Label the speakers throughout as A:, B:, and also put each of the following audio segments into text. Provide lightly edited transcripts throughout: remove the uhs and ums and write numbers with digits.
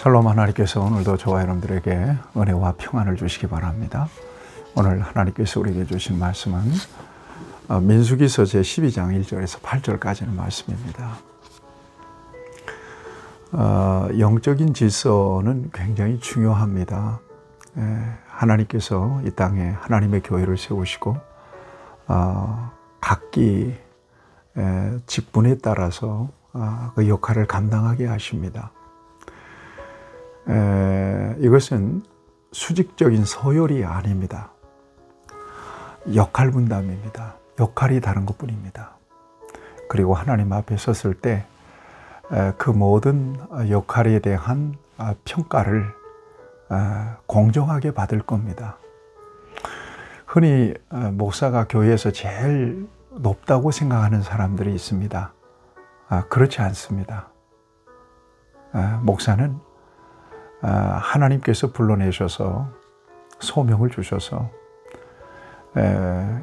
A: 샬롬. 하나님께서 오늘도 저와 여러분들에게 은혜와 평안을 주시기 바랍니다. 오늘 하나님께서 우리에게 주신 말씀은 민수기서 제12장 1절에서 8절까지는 말씀입니다. 영적인 질서는 굉장히 중요합니다. 하나님께서 이 땅에 하나님의 교회를 세우시고 각기 직분에 따라서 그 역할을 감당하게 하십니다. 이것은 수직적인 서열이 아닙니다. 역할 분담입니다. 역할이 다른 것뿐입니다. 그리고 하나님 앞에 섰을 때 그 모든 역할에 대한 평가를 공정하게 받을 겁니다. 흔히 목사가 교회에서 제일 높다고 생각하는 사람들이 있습니다. 그렇지 않습니다. 목사는 하나님께서 불러내셔서 소명을 주셔서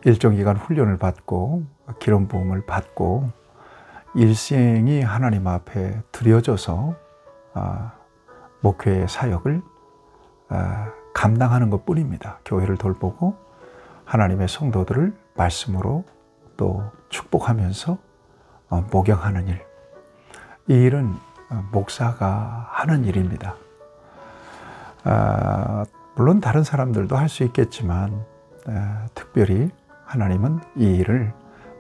A: 일정 기간 훈련을 받고 기름 부음을 받고 일생이 하나님 앞에 드려져서 목회의 사역을 감당하는 것뿐입니다. 교회를 돌보고 하나님의 성도들을 말씀으로 또 축복하면서 목양하는 일, 이 일은 목사가 하는 일입니다. 물론 다른 사람들도 할 수 있겠지만 특별히 하나님은 이 일을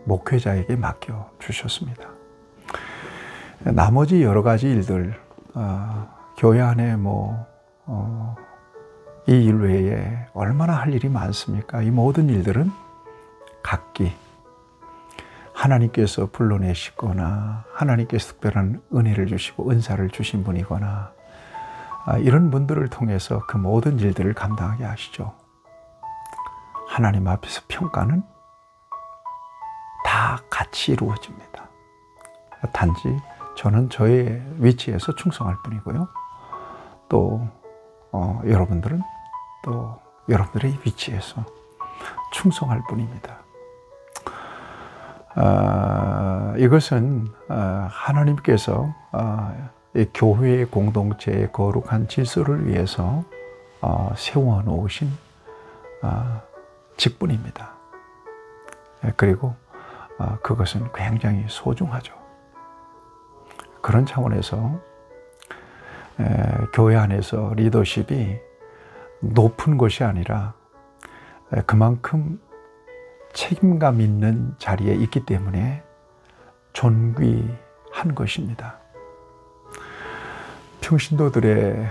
A: 목회자에게 맡겨 주셨습니다. 나머지 여러 가지 일들, 교회 안에 이 일 외에 얼마나 할 일이 많습니까? 이 모든 일들은 각기 하나님께서 불러내시거나 하나님께서 특별한 은혜를 주시고 은사를 주신 분이거나 이런 분들을 통해서 그 모든 일들을 감당하게 하시죠. 하나님 앞에서 평가는 다 같이 이루어집니다. 단지 저는 저의 위치에서 충성할 뿐이고요. 또 여러분들은 또 여러분들의 위치에서 충성할 뿐입니다. 이것은 하나님께서 이 교회의 공동체의 거룩한 질서를 위해서 세워놓으신 직분입니다. 그리고 그것은 굉장히 소중하죠. 그런 차원에서 교회 안에서 리더십이 높은 것이 아니라 그만큼 책임감 있는 자리에 있기 때문에 존귀한 것입니다. 평신도들의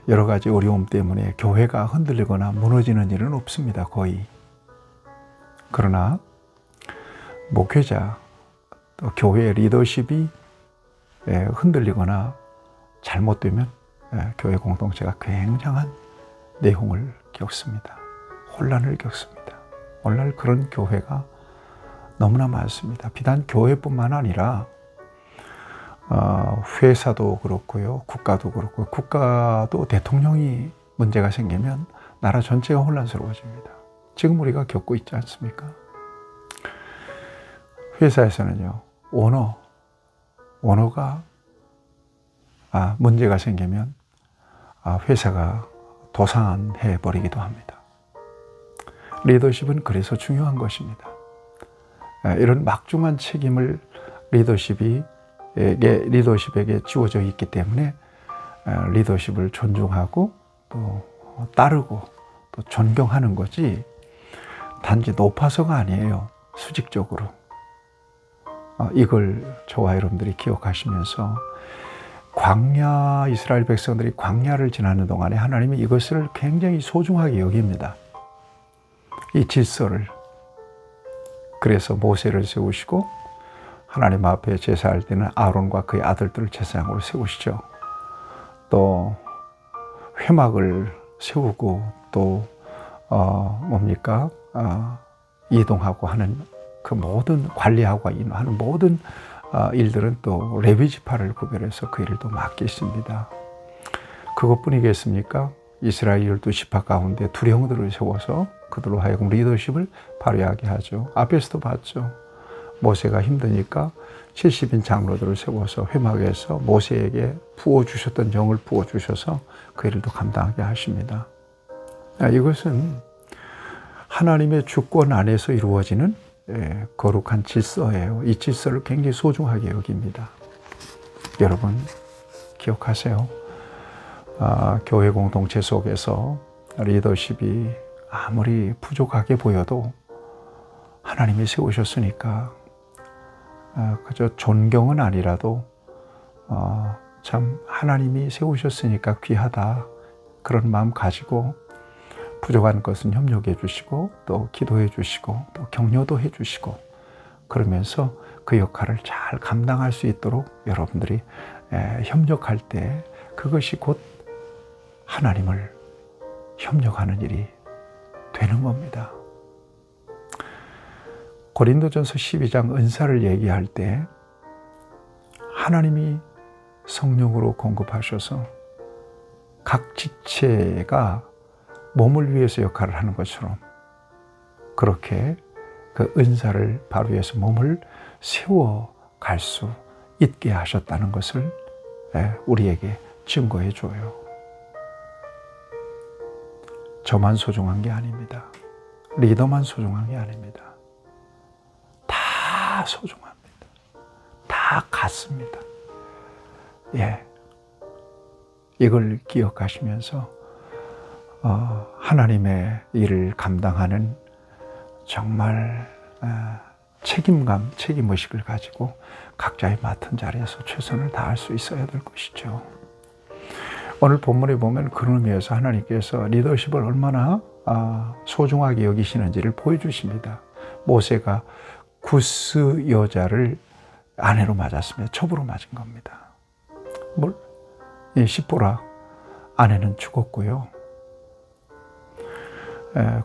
A: 여러 가지 어려움 때문에 교회가 흔들리거나 무너지는 일은 없습니다. 거의. 그러나 목회자, 또 교회의 리더십이 흔들리거나 잘못되면 교회 공동체가 굉장한 내홍을 겪습니다. 혼란을 겪습니다. 오늘날 그런 교회가 너무나 많습니다. 비단 교회뿐만 아니라 회사도 그렇고요, 국가도 그렇고, 국가도 대통령이 문제가 생기면 나라 전체가 혼란스러워집니다. 지금 우리가 겪고 있지 않습니까? 회사에서는요, 오너가 문제가 생기면 회사가 도산해 버리기도 합니다. 리더십은 그래서 중요한 것입니다. 이런 막중한 책임을 리더십에게 주어져 있기 때문에 리더십을 존중하고 또 따르고 또 존경하는 거지, 단지 높아서가 아니에요. 수직적으로. 이걸 저와 여러분들이 기억하시면서 이스라엘 백성들이 광야를 지나는 동안에 하나님이 이것을 굉장히 소중하게 여깁니다. 이 질서를. 그래서 모세를 세우시고 하나님 앞에 제사할 때는 아론과 그의 아들들을 제사장으로 세우시죠. 또 회막을 세우고 또 이동하고 하는 그 모든 관리하고 하는 모든 일들은 또 레위 지파를 구별해서 그 일을 또 맡기십니다. 그것뿐이겠습니까? 이스라엘 12지파 가운데 두령들을 세워서 그들로 하여금 리더십을 발휘하게 하죠. 앞에서도 봤죠. 모세가 힘드니까 70인 장로들을 세워서 회막에서 모세에게 부어주셨던 영을 부어주셔서 그 일도 감당하게 하십니다. 이것은 하나님의 주권 안에서 이루어지는 거룩한 질서예요. 이 질서를 굉장히 소중하게 여깁니다. 여러분 기억하세요. 교회 공동체 속에서 리더십이 아무리 부족하게 보여도 하나님이 세우셨으니까 그저 존경은 아니라도 참 하나님이 세우셨으니까 귀하다 그런 마음 가지고 부족한 것은 협력해 주시고 또 기도해 주시고 또 격려도 해 주시고 그러면서 그 역할을 잘 감당할 수 있도록 여러분들이 협력할 때 그것이 곧 하나님을 협력하는 일이 되는 겁니다. 고린도전서 12장 은사를 얘기할 때 하나님이 성령으로 공급하셔서 각 지체가 몸을 위해서 역할을 하는 것처럼 그렇게 그 은사를 발휘해서 몸을 세워갈 수 있게 하셨다는 것을 우리에게 증거해 줘요. 저만 소중한 게 아닙니다. 리더만 소중한 게 아닙니다. 다 소중합니다. 다 같습니다. 이걸 기억하시면서 하나님의 일을 감당하는 정말 책임감, 책임의식을 가지고 각자의 맡은 자리에서 최선을 다할 수 있어야 될 것이죠. 오늘 본문에 보면 그런 의미에서 하나님께서 리더십을 얼마나 소중하게 여기시는지를 보여주십니다. 모세가 구스 여자를 아내로 맞았으며 첩으로 맞은 겁니다. 시보라 아내는 죽었고요.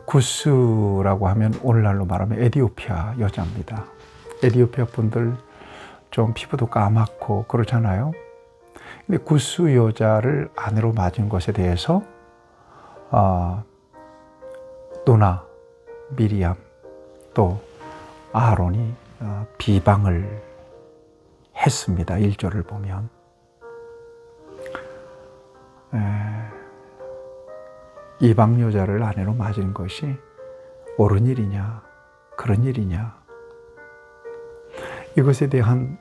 A: 구스라고 하면 오늘날로 말하면 에티오피아 여자입니다. 에티오피아 분들 좀 피부도 까맣고 그렇잖아요. 근데 구스 여자를 아내로 맞은 것에 대해서 누나 미리암 또 아론이 비방을 했습니다. 1절을 보면 이방 여자를 아내로 맞은 것이 옳은 일이냐 그런 일이냐 이것에 대한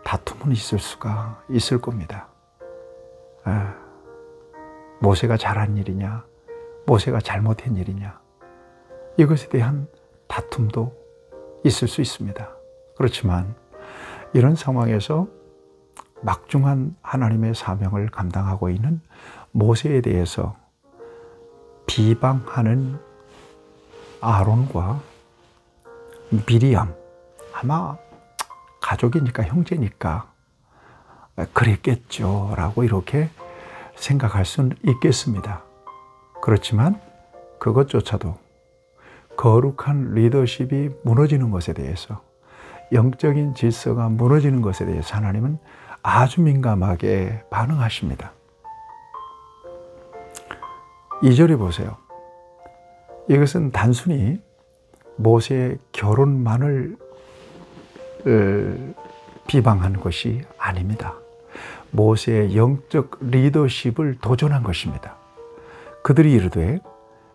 A: 다툼은 있을 겁니다. 모세가 잘한 일이냐 모세가 잘못한 일이냐 이것에 대한 다툼도 있을 수 있습니다. 그렇지만 이런 상황에서 막중한 하나님의 사명을 감당하고 있는 모세에 대해서 비방하는 아론과 미리암, 아마 가족이니까 형제니까 그랬겠죠 라고 이렇게 생각할 수는 있겠습니다. 그렇지만 그것조차도 거룩한 리더십이 무너지는 것에 대해서 영적인 질서가 무너지는 것에 대해서 하나님은 아주 민감하게 반응하십니다. 2절에 보세요. 이것은 단순히 모세의 결혼만을 비방한 것이 아닙니다. 모세의 영적 리더십을 도전한 것입니다. 그들이 이르되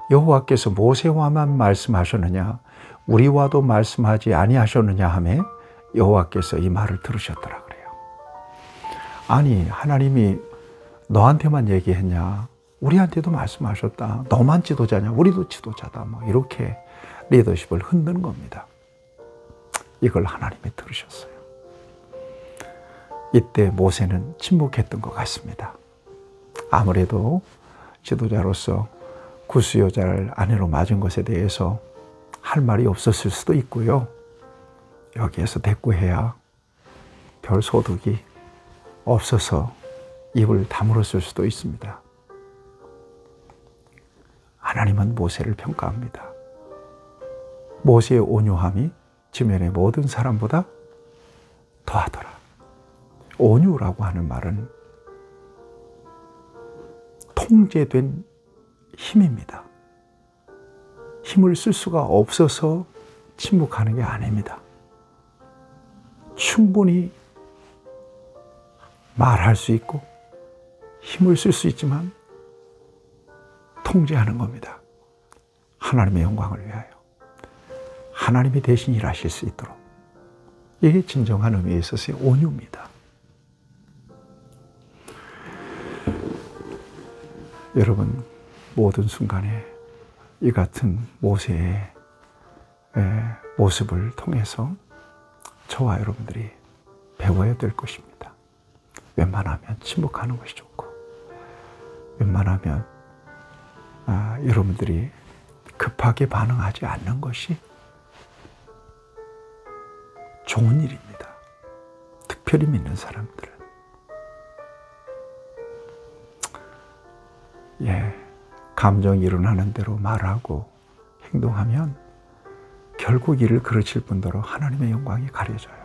A: 여호와께서 모세와만 말씀하셨느냐 우리와도 말씀하지 아니하셨느냐 하매 여호와께서 이 말을 들으셨더라 그래요. 아니 하나님이 너한테만 얘기했냐 우리한테도 말씀하셨다. 너만 지도자냐 우리도 지도자다. 이렇게 리더십을 흔드는 겁니다. 이걸 하나님이 들으셨어요. 이때 모세는 침묵했던 것 같습니다. 아무래도 지도자로서 구스 여자를 아내로 맞은 것에 대해서 할 말이 없었을 수도 있고요. 여기에서 대꾸해야 별 소득이 없어서 입을 다물었을 수도 있습니다. 하나님은 모세를 평가합니다. 모세의 온유함이 지면의 모든 사람보다 더하더라. 온유라고 하는 말은 통제된 힘입니다. 힘을 쓸 수가 없어서 침묵하는 게 아닙니다. 충분히 말할 수 있고 힘을 쓸 수 있지만 통제하는 겁니다. 하나님의 영광을 위하여. 하나님이 대신 일하실 수 있도록. 이게 진정한 의미에 있어서의 온유입니다. 여러분, 모든 순간에 이 같은 모세의 모습을 통해서 저와 여러분들이 배워야 될 것입니다. 웬만하면 침묵하는 것이 좋고, 웬만하면 여러분들이 급하게 반응하지 않는 것이 좋은 일입니다. 특별히 믿는 사람들은. 감정이 일어나는 대로 말하고 행동하면 결국 이를 그르칠 뿐더러 하나님의 영광이 가려져요.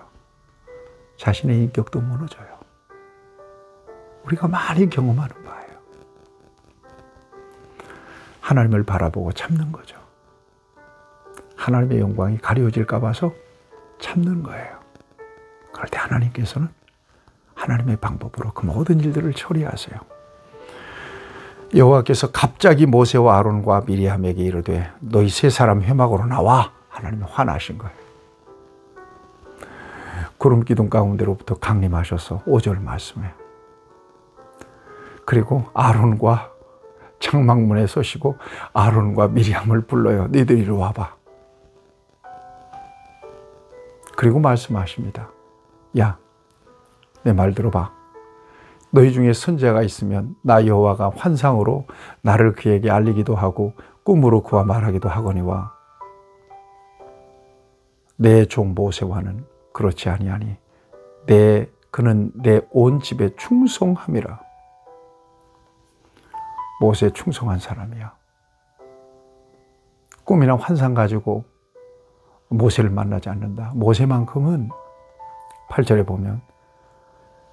A: 자신의 인격도 무너져요. 우리가 많이 경험하는 바예요. 하나님을 바라보고 참는 거죠. 하나님의 영광이 가려질까 봐서 참는 거예요. 그럴 때 하나님께서는 하나님의 방법으로 그 모든 일들을 처리하세요. 여호와께서 갑자기 모세와 아론과 미리암에게 이르되 너희 세 사람 회막으로 나와. 하나님이 화나신 거예요. 구름 기둥 가운데로부터 강림하셔서 5절 말씀에 그리고 아론과 장막문에 서시고 아론과 미리암을 불러요. 너희들 이리 와봐. 그리고 말씀하십니다. 야, 내 말 들어봐. 너희 중에 선지자가 있으면 나 여호와가 환상으로 나를 그에게 알리기도 하고 꿈으로 그와 말하기도 하거니와 내 종 모세와는 그렇지 아니하니 그는 내 온 집에 충성함이라. 모세에 충성한 사람이야. 꿈이나 환상 가지고 모세를 만나지 않는다. 모세만큼은 8절에 보면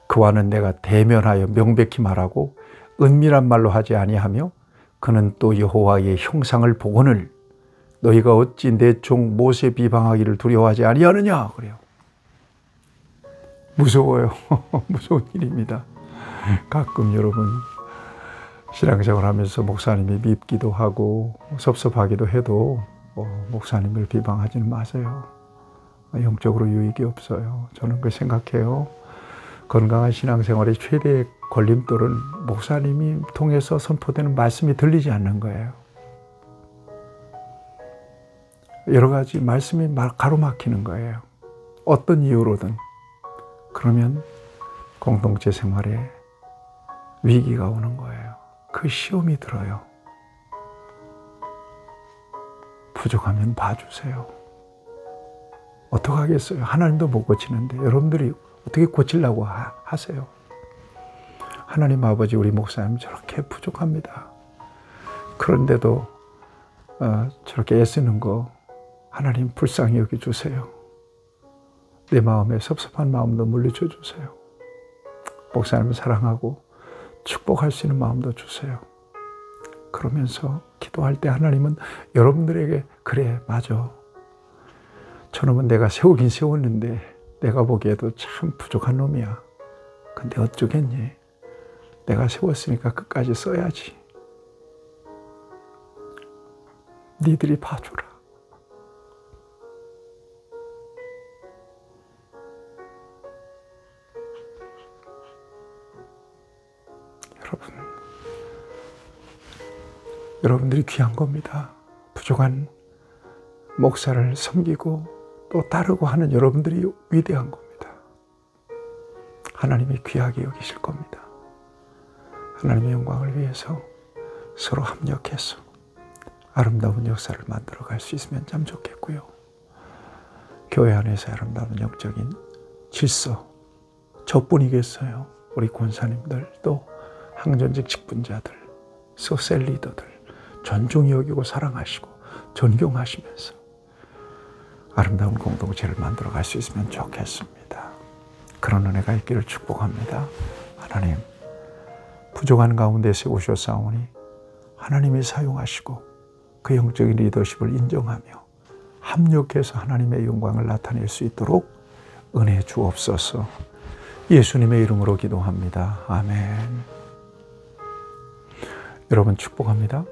A: 그와는 내가 대면하여 명백히 말하고 은밀한 말로 하지 아니하며 그는 또 여호와의 형상을 보거늘 너희가 어찌 내 종 모세 비방하기를 두려워하지 아니하느냐. 그래요. 무서워요. 무서운 일입니다. 가끔 여러분 신앙생활 하면서 목사님이 밉기도 하고 섭섭하기도 해도 목사님을 비방하지는 마세요. 영적으로 유익이 없어요. 저는 그렇게 생각해요. 건강한 신앙생활의 최대의 걸림돌은 목사님이 통해서 선포되는 말씀이 들리지 않는 거예요. 여러 가지 말씀이 가로막히는 거예요. 어떤 이유로든. 그러면 공동체 생활에 위기가 오는 거예요. 그 시험이 들어요. 부족하면 봐주세요. 어떡하겠어요? 하나님도 못 고치는데 여러분들이 어떻게 고치려고 하세요? 하나님 아버지 우리 목사님 저렇게 부족합니다. 그런데도 저렇게 애쓰는 거 하나님 불쌍히 여겨주세요. 내 마음에 섭섭한 마음도 물리쳐 주세요. 목사님을 사랑하고 축복할 수 있는 마음도 주세요. 그러면서 기도할 때 하나님은 여러분들에게 그래 맞아. 저놈은 내가 세우긴 세웠는데 내가 보기에도 참 부족한 놈이야. 근데 어쩌겠니? 내가 세웠으니까 끝까지 써야지. 니들이 봐줘라. 여러분들이 귀한 겁니다. 부족한 목사를 섬기고 또 따르고 하는 여러분들이 위대한 겁니다. 하나님이 귀하게 여기실 겁니다. 하나님의 영광을 위해서 서로 합력해서 아름다운 역사를 만들어 갈 수 있으면 참 좋겠고요. 교회 안에서 아름다운 영적인 질서, 저뿐이겠어요. 우리 권사님들 또 항전직 직분자들, 소셀 리더들 존중히 여기고 사랑하시고 존경하시면서 아름다운 공동체를 만들어 갈 수 있으면 좋겠습니다. 그런 은혜가 있기를 축복합니다. 하나님, 부족한 가운데 세우셨사오니 하나님이 사용하시고 그 영적인 리더십을 인정하며 합력해서 하나님의 영광을 나타낼 수 있도록 은혜 주옵소서. 예수님의 이름으로 기도합니다. 아멘. 여러분 축복합니다.